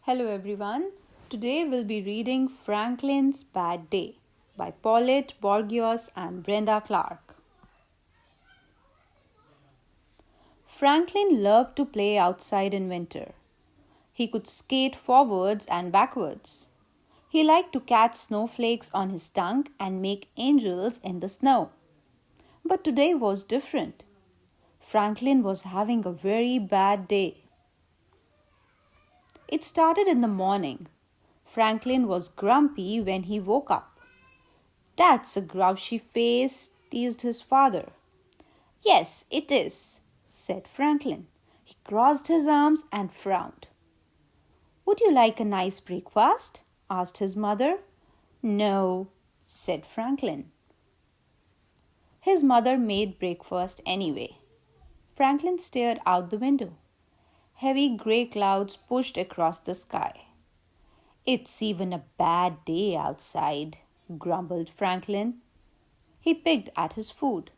Hello everyone. Today we'll be reading Franklin's Bad Day by Paulette Borgios and Brenda Clark. Franklin loved to play outside in winter. He could skate forwards and backwards. He liked to catch snowflakes on his tongue and make angels in the snow. But today was different. Franklin was having a very bad day. It started in the morning. Franklin was grumpy when he woke up. "That's a grouchy face," teased his father. "Yes, it is," said Franklin. He crossed his arms and frowned. "Would you like a nice breakfast?" asked his mother. "No," said Franklin. His mother made breakfast anyway. Franklin stared out the window. Heavy grey clouds pushed across the sky. "It's even a bad day outside," grumbled Franklin. He picked at his food.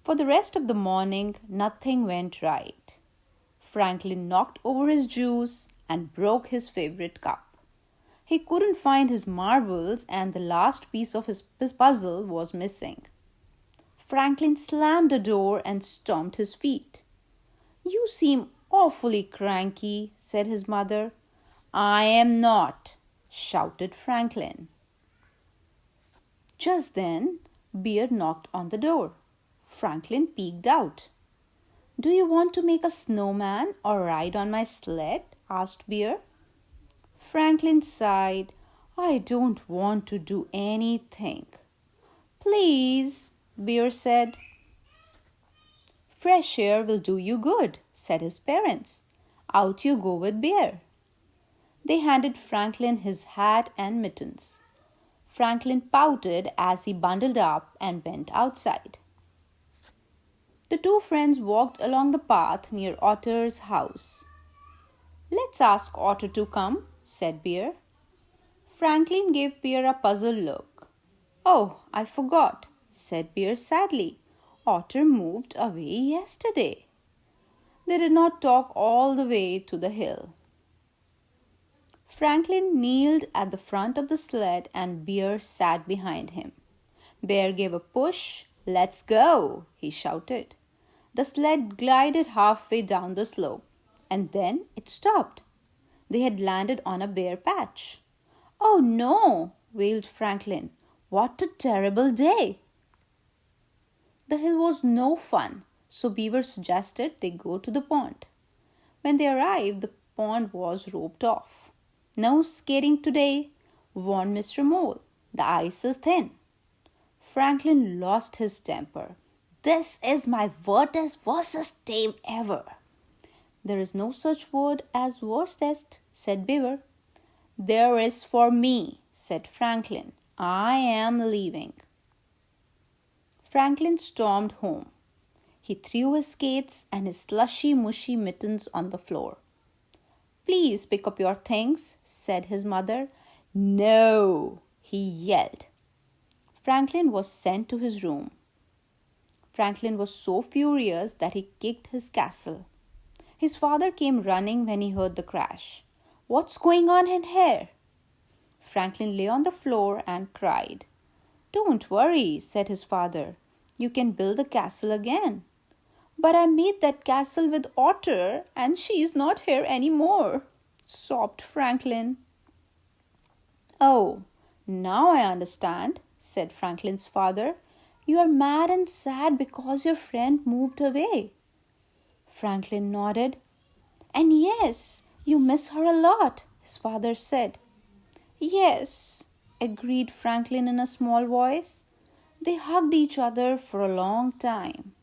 For the rest of the morning, nothing went right. Franklin knocked over his juice and broke his favorite cup. He couldn't find his marbles and the last piece of his puzzle was missing. Franklin slammed the door and stomped his feet. "You seem awfully cranky," said his mother. "I am not," shouted Franklin. Just then, Bear knocked on the door. Franklin peeked out. "Do you want to make a snowman or ride on my sled?" asked Bear. Franklin sighed. "I don't want to do anything." "Please," Bear said. "Fresh air will do you good," said his parents. "Out you go with Bear." They handed Franklin his hat and mittens. Franklin pouted as he bundled up and went outside. The two friends walked along the path near Otter's house. "Let's ask Otter to come," said Bear. Franklin gave Bear a puzzled look. "Oh, I forgot," said Bear sadly. "Otter moved away yesterday." They did not talk all the way to the hill. Franklin kneeled at the front of the sled and Bear sat behind him. Bear gave a push. "Let's go," he shouted. The sled glided halfway down the slope, and then it stopped. They had landed on a bare patch. "Oh no," wailed Franklin. "What a terrible day." The hill was no fun, so Beaver suggested they go to the pond. When they arrived, the pond was roped off. "No skating today," warned Mr. Mole. "The ice is thin." Franklin lost his temper. "This is my worstest day ever." "There is no such word as worstest," said Beaver. "There is for me," said Franklin. "I am leaving." Franklin stormed home. He threw his skates and his slushy-mushy mittens on the floor. "Please pick up your things," said his mother. "No," he yelled. Franklin was sent to his room. Franklin was so furious that he kicked his castle. His father came running when he heard the crash. "What's going on in here?" Franklin lay on the floor and cried. "Don't worry," said his father. "You can build the castle again." "But I made that castle with Otter and she's not here anymore," sobbed Franklin. "Oh, now I understand," said Franklin's father. "You are mad and sad because your friend moved away." Franklin nodded. "And yes, you miss her a lot," his father said. "Yes," agreed Franklin in a small voice. They hugged each other for a long time.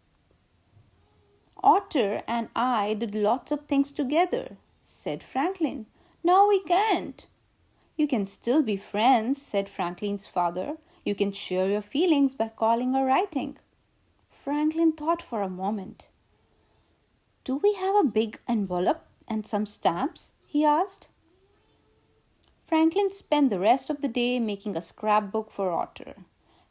"Otter and I did lots of things together," said Franklin. "Now we can't." "You can still be friends," said Franklin's father. "You can share your feelings by calling or writing." Franklin thought for a moment. "Do we have a big envelope and some stamps?" he asked. Franklin spent the rest of the day making a scrapbook for Otter.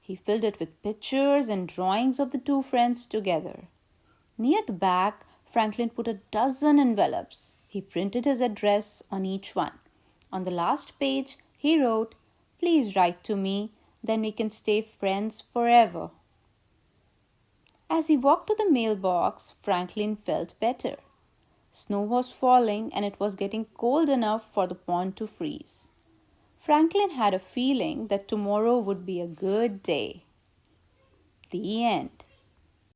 He filled it with pictures and drawings of the two friends together. Near the back, Franklin put a dozen envelopes. He printed his address on each one. On the last page, he wrote, "Please write to me, then we can stay friends forever." As he walked to the mailbox, Franklin felt better. Snow was falling and it was getting cold enough for the pond to freeze. Franklin had a feeling that tomorrow would be a good day. The end.